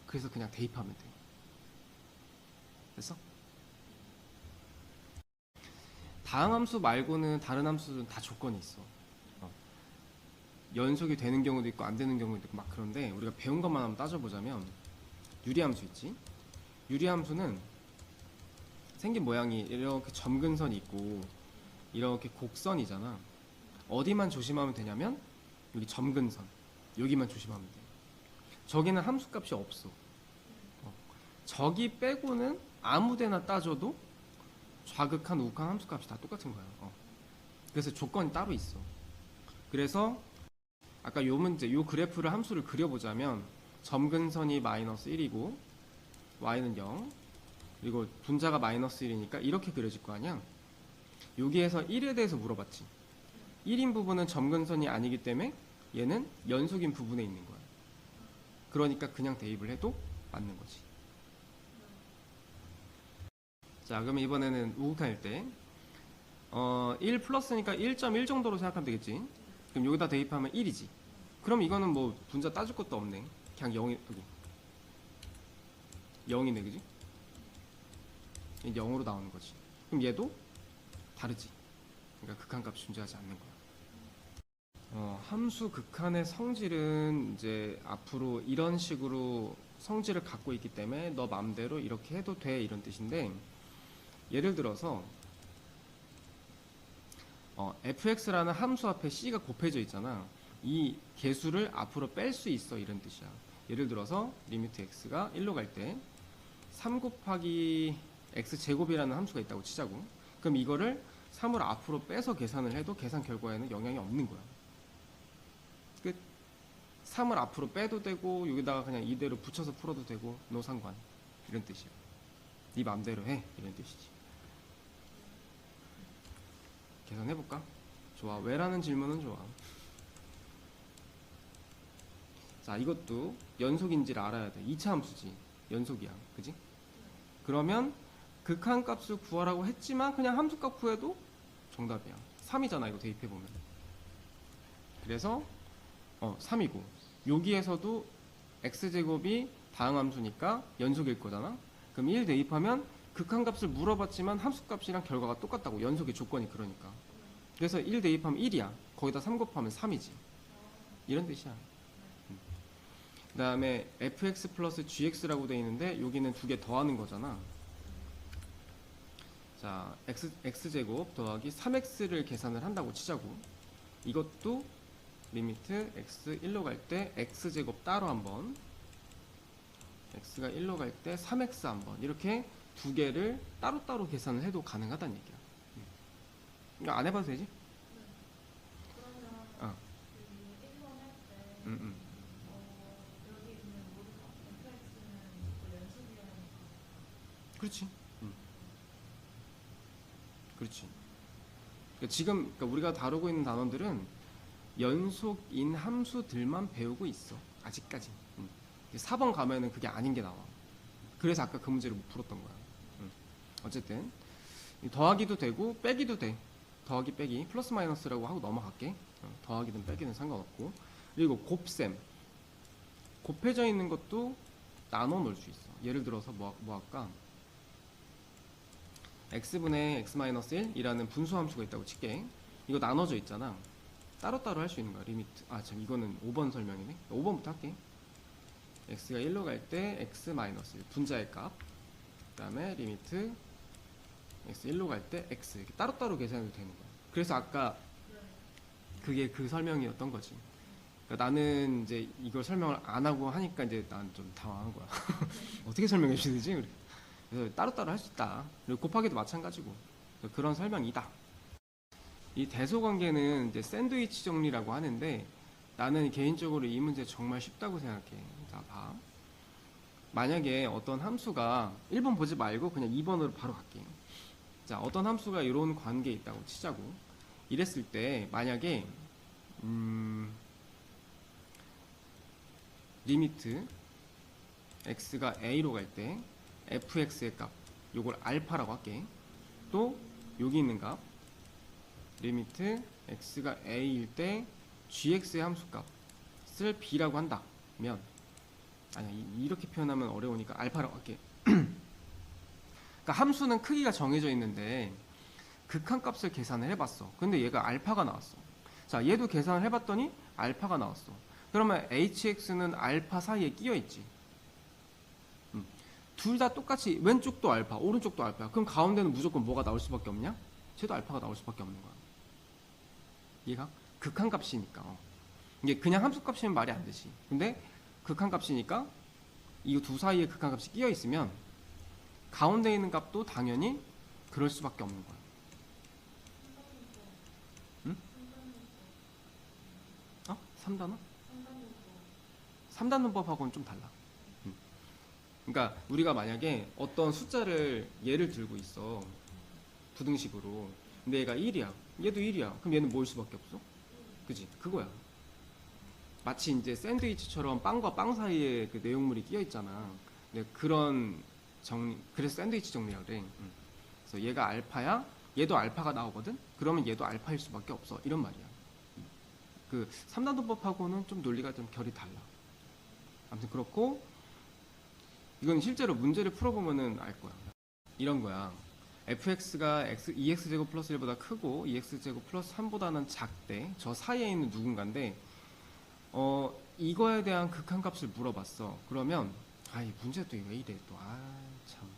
그래서 그냥 대입하면 돼. 됐어? 다항함수 말고는 다른 함수는 다 조건이 있어. 연속이 되는 경우도 있고 안 되는 경우도 있고 막 그런데 우리가 배운 것만 한번 따져보자면 유리함수 있지? 유리함수는 생긴 모양이 이렇게 점근선이 있고 이렇게 곡선이잖아. 어디만 조심하면 되냐면 여기 점근선 여기만 조심하면 돼. 저기는 함수값이 없어. 저기 빼고는 아무데나 따져도 좌극한, 우극한 함수값이 다 똑같은 거야. 그래서 조건이 따로 있어. 그래서 아까 요 문제, 요 그래프를 함수를 그려보자면 점근선이 마이너스 1이고 y는 0 그리고 분자가 마이너스 1이니까 이렇게 그려질 거 아니야. 여기에서 1에 대해서 물어봤지. 1인 부분은 점근선이 아니기 때문에 얘는 연속인 부분에 있는 거야. 그러니까 그냥 대입을 해도 맞는 거지. 자, 그러면 이번에는 우극한일 때 1 플러스니까 1.1 정도로 생각하면 되겠지. 그럼 여기다 대입하면 1이지. 그럼 이거는 뭐 분자 따질 것도 없네. 그냥 0이, 여기 0이네, 그지? 0으로 나오는 거지. 그럼 얘도 다르지. 그러니까 극한값이 존재하지 않는 거야. 함수 극한의 성질은 이제 앞으로 이런 식으로 성질을 갖고 있기 때문에 너 맘대로 이렇게 해도 돼, 이런 뜻인데, 예를 들어서 fx라는 함수 앞에 c가 곱해져 있잖아. 이 개수를 앞으로 뺄 수 있어, 이런 뜻이야. 예를 들어서 리미트 x가 1로 갈 때 3 곱하기 x제곱이라는 함수가 있다고 치자고. 그럼 이거를 3을 앞으로 빼서 계산을 해도 계산 결과에는 영향이 없는 거야. 끝. 3을 앞으로 빼도 되고 여기다가 그냥 이대로 붙여서 풀어도 되고 노 상관, 이런 뜻이야. 네 맘대로 해, 이런 뜻이지. 계산해볼까? 좋아. 왜라는 질문은 좋아. 자, 이것도 연속인지를 알아야 돼. 2차 함수지. 연속이야. 그지? 그러면 극한값을 구하라고 했지만 그냥 함수값 구해도 정답이야. 3이잖아, 이거 대입해보면. 그래서 3이고 여기에서도 x제곱이 다항함수니까 연속일 거잖아. 그럼 1 대입하면 극한값을 물어봤지만 함수값이랑 결과가 똑같다고. 연속의 조건이 그러니까. 그래서 1 대입하면 1이야. 거기다 3 곱하면 3이지. 이런 뜻이야. 그 다음에 fx 플러스 gx라고 돼 있는데 여기는 두 개 더하는 거잖아. 자, x제곱 더하기 3x를 계산을 한다고 치자고. 이것도 리미트 x 1로 갈 때 x제곱 따로 한번, x가 1로 갈 때 3x 한번, 이렇게 두 개를 따로따로 계산을 해도 가능하다는 얘기야. 이거 안 해봐도 되지? 어. 그렇지. 그렇지. 그러니까 지금 그러니까 우리가 다루고 있는 단원들은 연속인 함수들만 배우고 있어. 아직까지. 4번 가면은 그게 아닌 게 나와. 그래서 아까 그 문제를 못 풀었던 거야. 어쨌든 더하기도 되고 빼기도 돼. 더하기 빼기 플러스 마이너스라고 하고 넘어갈게. 더하기든 빼기는 상관없고. 그리고 곱셈, 곱해져 있는 것도 나눠 놓을 수 있어. 예를 들어서 뭐 할까? x분의 x-1이라는 분수함수가 있다고 칠게. 이거 나눠져 있잖아. 따로따로 할 수 있는 거야. 리미트. 참, 이거는 5번 설명이네. 5번부터 할게. x가 1로 갈 때 x-1 분자의 값, 그 다음에 리미트 x 1로 갈 때 x, 이렇게 따로따로 계산해도 되는 거야. 그래서 아까 그게 그 설명이었던 거지. 그러니까 나는 이제 이걸 설명을 안 하고 하니까 이제 난 좀 당황한 거야. 어떻게 설명해 주시지? 그래서 따로따로 할 수 있다. 그리고 곱하기도 마찬가지고. 그런 설명이다. 이 대소관계는 이제 샌드위치 정리라고 하는데 나는 개인적으로 이 문제 정말 쉽다고 생각해. 자, 봐. 만약에 어떤 함수가 1번 보지 말고 그냥 2번으로 바로 갈게. 자, 어떤 함수가 이런 관계에 있다고 치자고. 이랬을 때 만약에 리미트 x가 a로 갈 때 fx의 값, 요걸 알파라고 할게. 또 여기 있는 값 리미트 x가 a일 때 gx의 함수값을 b라고 한다면, 아니야, 이렇게 표현하면 어려우니까 알파라고 할게. 그러니까 함수는 크기가 정해져 있는데 극한값을 계산을 해봤어. 근데 얘가 알파가 나왔어. 자, 얘도 계산을 해봤더니 알파가 나왔어. 그러면 hx는 알파 사이에 끼어있지. 둘 다 똑같이 왼쪽도 알파, 오른쪽도 알파야. 그럼 가운데는 무조건 뭐가 나올 수밖에 없냐? 쟤도 알파가 나올 수밖에 없는 거야. 얘가 극한값이니까. 이게 그냥 함수값이면 말이 안 되지. 근데 극한값이니까 이 두 사이에 극한값이 끼어 있으면 가운데 있는 값도 당연히 그럴 수밖에 없는 거야. 응? 3단원? 3단원법하고는 좀 달라. 그러니까 우리가 만약에 어떤 숫자를 예를 들고 있어. 부등식으로. 근데 얘가 1이야. 얘도 1이야. 그럼 얘는 뭐일 수밖에 없어? 그지? 그거야. 마치 이제 샌드위치처럼 빵과 빵 사이에 그 내용물이 끼어 있잖아. 근데 그런 정리, 그래서 샌드위치 정리라 그래. 그래서 얘가 알파야. 얘도 알파가 나오거든. 그러면 얘도 알파일 수밖에 없어. 이런 말이야. 그 3단원법하고는 좀 논리가 좀 결이 달라. 아무튼 그렇고 이건 실제로 문제를 풀어보면은 알 거야. 이런 거야. fx가 2x제곱 플러스 1보다 크고 2x제곱 플러스 3보다는 작대. 저 사이에 있는 누군가인데 이거에 대한 극한값을 물어봤어. 그러면 이 문제 또 왜 이래 또. 참.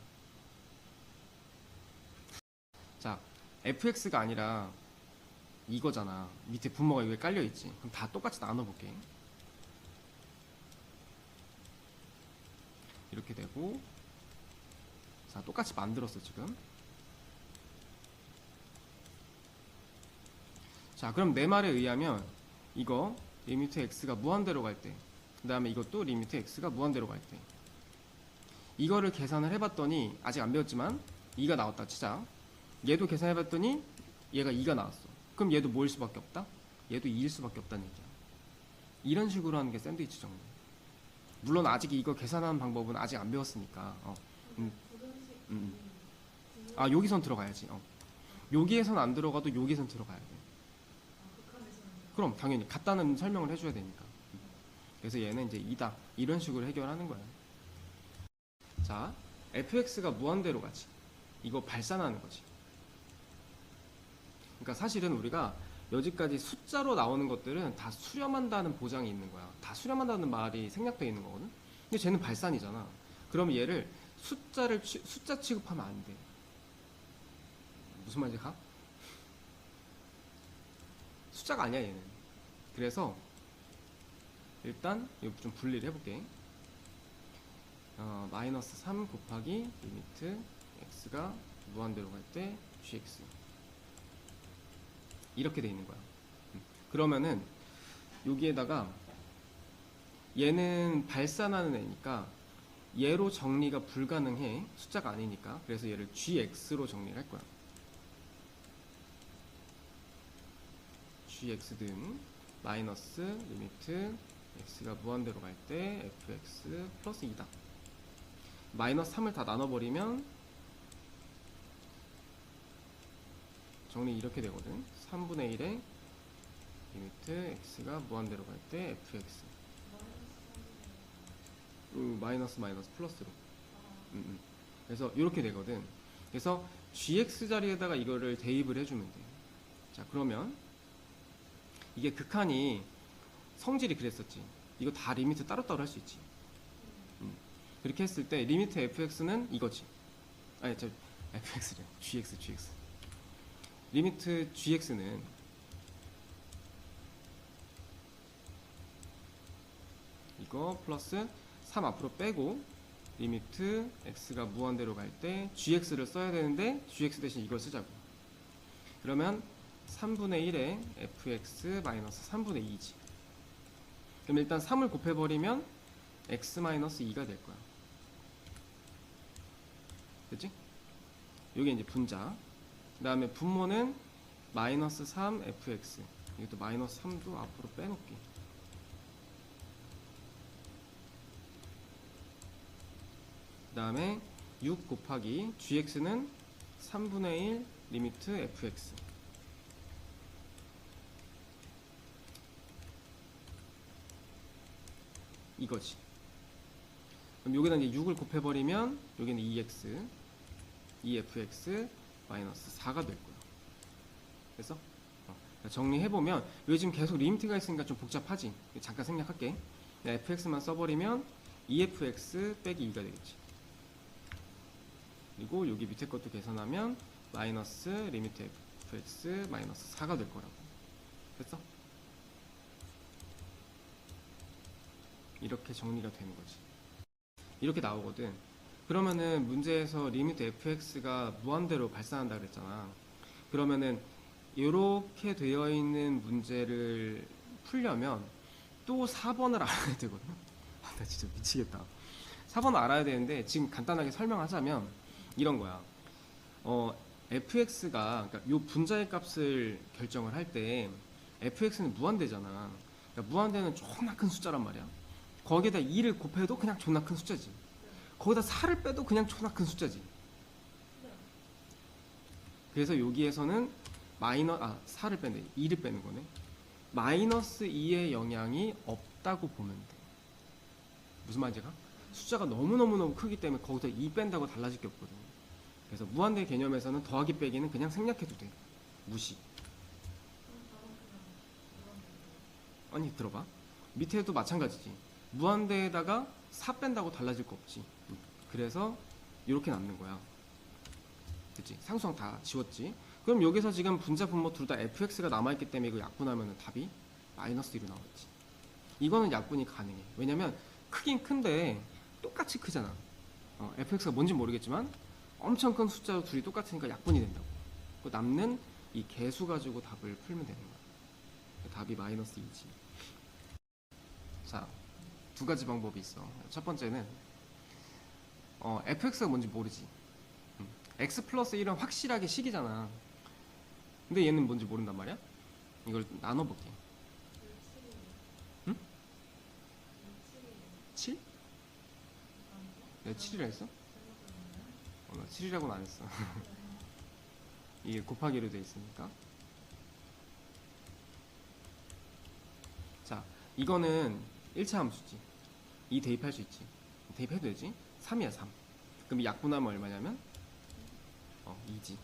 자, fx가 아니라 이거잖아. 밑에 분모가 여기 깔려있지. 그럼 다 똑같이 나눠볼게. 이렇게 되고, 자, 똑같이 만들었어 지금. 자, 그럼 내 말에 의하면 이거 리미트 x가 무한대로 갈 때, 그 다음에 이것도 리미트 x가 무한대로 갈 때, 이거를 계산을 해봤더니 아직 안 배웠지만 2가 나왔다 치자. 얘도 계산해봤더니 얘가 2가 나왔어. 그럼 얘도 뭐일 수밖에 없다? 얘도 2일 수밖에 없다는 얘기야. 이런 식으로 하는 게 샌드위치 정리. 물론 아직 이거 계산하는 방법은 아직 안 배웠으니까. 여기선 들어가야지. 여기에선 안 들어가도 여기선 들어가야 돼. 그럼 당연히 같다는 설명을 해줘야 되니까. 그래서 얘는 이제 2다. 이런 식으로 해결하는 거야. 자, fx가 무한대로 가지. 이거 발산하는 거지. 그러니까 사실은 우리가 여기까지 숫자로 나오는 것들은 다 수렴한다는 보장이 있는 거야. 다 수렴한다는 말이 생략되어 있는 거거든. 근데 쟤는 발산이잖아. 그러면 얘를 숫자 취급하면 안 돼. 무슨 말인지 가? 숫자가 아니야 얘는. 그래서 일단 이거 좀 분리를 해볼게. 마이너스 3 곱하기 리미트 x가 무한대로 갈 때 gx 이렇게 돼 있는 거야. 그러면은 여기에다가 얘는 발산하는 애니까 얘로 정리가 불가능해. 숫자가 아니니까. 그래서 얘를 gx로 정리를 할 거야. gx는 마이너스 리미트 x가 무한대로 갈 때 fx 플러스 2다. 마이너스 3을 다 나눠버리면 정리 이렇게 되거든. 3분의 1에 리미트 x가 무한대로 갈 때 fx 마이너스 플러스로. 그래서 이렇게 되거든. 그래서 gx 자리에다가 이거를 대입을 해주면 돼. 자, 그러면 이게 극한이 성질이 그랬었지. 이거 다 리미트 따로따로 할 수 있지. 그렇게 했을 때 리미트 fx는 이거지. 아니 저 fx래. gx 리미트 gx는 이거 플러스 3 앞으로 빼고 리미트 x가 무한대로 갈 때 gx를 써야 되는데 gx 대신 이걸 쓰자고. 그러면 3분의 1에 fx 마이너스 3분의 2지. 그럼 일단 3을 곱해버리면 x 마이너스 2가 될 거야. 그치? 요게 이제 분자. 그 다음에 분모는 마이너스 3 fx. 이것도 마이너스 3도 앞으로 빼놓기. 그 다음에 6 곱하기 gx는 3분의 1 리미트 fx. 이거지. 그럼 여기다 이제 6을 곱해버리면 여기는 2x, 2fx 마이너스 4가 될 거야. 그래서 정리해보면 여기 지금 계속 리미트가 있으니까 좀 복잡하지. 잠깐 생략할게. fx만 써버리면 2fx 빼기 2가 되겠지. 그리고 여기 밑에 것도 계산하면 마이너스 리미트 fx 마이너스 4가 될 거라고. 됐어? 이렇게 정리가 되는 거지. 이렇게 나오거든. 그러면은 문제에서 리미트 fx가 무한대로 발산한다 그랬잖아. 그러면은 이렇게 되어 있는 문제를 풀려면 또 4번을 알아야 되거든. 나 진짜 미치겠다. 4번 알아야 되는데 지금 간단하게 설명하자면 이런 거야. fx가 그러니까 요 분자의 값을 결정을 할 때 fx는 무한대잖아. 그러니까 무한대는 존나 큰 숫자란 말이야. 거기에다 2를 곱해도 그냥 존나 큰 숫자지. 거기다 4를 빼도 그냥 존나 큰 숫자지. 그래서 여기에서는 4를 빼네. 2를 빼는 거네. 마이너스 2의 영향이 없다고 보면 돼. 무슨 말인지 가? 숫자가 너무너무 크기 때문에 거기서 2 뺀다고 달라질 게 없거든. 그래서 무한대 개념에서는 더하기 빼기는 그냥 생략해도 돼. 무시. 아니 들어봐. 밑에도 마찬가지지. 무한대에다가 4 뺀다고 달라질 거 없지. 그래서 이렇게 남는 거야. 그치? 상수항 다 지웠지. 그럼 여기서 지금 분자 분모 둘 다 fx가 남아있기 때문에 이거 약분하면 답이 마이너스 1로 나왔지. 이거는 약분이 가능해. 왜냐면 크긴 큰데 똑같이 크잖아. fx가 뭔지 모르겠지만 엄청 큰 숫자로 둘이 똑같으니까 약분이 된다고. 그 남는 이 개수 가지고 답을 풀면 되는 거야. 답이 마이너스 2지. 자, 두 가지 방법이 있어. 첫 번째는 fx가 뭔지 모르지. x 플러스 1은 확실하게 식이잖아. 근데 얘는 뭔지 모른단 말이야. 이걸 나눠볼게. 응? 7? 내가 7이라 했어? 나 7이라고는 안 했어. 이게 곱하기로 돼 있으니까. 자, 이거는 1차 함수지. 2 대입할 수 있지. 대입해도 되지? 3이야 3. 그럼 이 약분하면 얼마냐면 2지.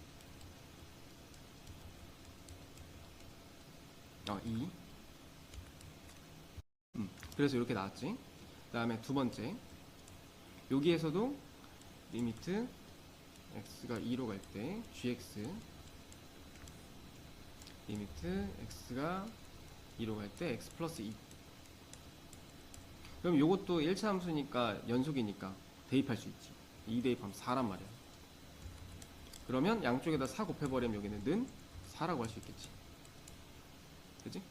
2. 그래서 이렇게 나왔지. 그 다음에 두 번째, 여기에서도 리미트 x가 2로 갈 때 gx, 리미트 x가 2로 갈 때 x 플러스 2. 그럼 요것도 1차 함수니까 연속이니까 대입할 수 있지. 2 대입하면 4란 말이야. 그러면 양쪽에다 4 곱해버리면 여기는 는 4라고 할 수 있겠지. 그치?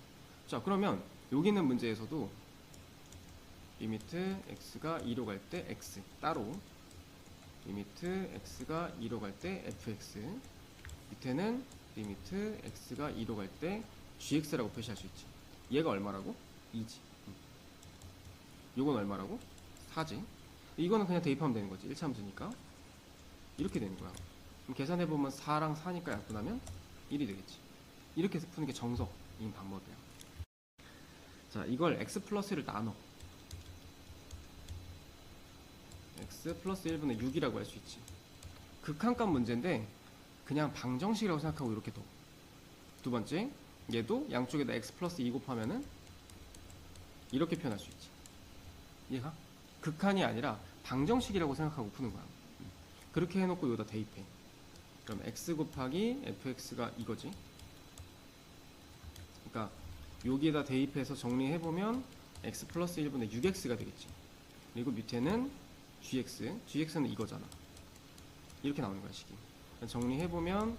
자, 그러면 여기 있는 문제에서도 리미트 x가 2로 갈 때 x 따로, 리미트 x가 2로 갈 때 fx, 밑에는 리미트 x가 2로 갈 때 gx라고 표시할 수 있지. 얘가 얼마라고? 2지. 요건 얼마라고? 4지. 이거는 그냥 대입하면 되는 거지. 1차 함수니까. 이렇게 되는 거야. 그럼 계산해보면 4랑 4니까 약분하면 1이 되겠지. 이렇게 해서 푸는 게 정석인 방법이야. 자, 이걸 x 플러스 1을 나눠. x 플러스 1분의 6이라고 할 수 있지. 극한값 문제인데 그냥 방정식이라고 생각하고 이렇게 둬. 두 번째, 얘도 양쪽에다 x 플러스 2 곱하면은 이렇게 표현할 수 있지. 이해가? 극한이 아니라 방정식이라고 생각하고 푸는 거야. 그렇게 해놓고 여기다 대입해. 그럼 x 곱하기 fx가 이거지. 그러니까 여기에다 대입해서 정리해보면 x 플러스 1분의 6x가 되겠지. 그리고 밑에는 gx는 이거잖아. 이렇게 나오는 거야, 식이. 정리해보면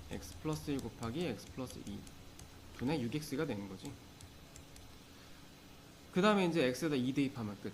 x 플러스 1 곱하기 x 플러스 2 분의 6x가 되는 거지. 그 다음에 이제 x에다 2 대입하면 끝.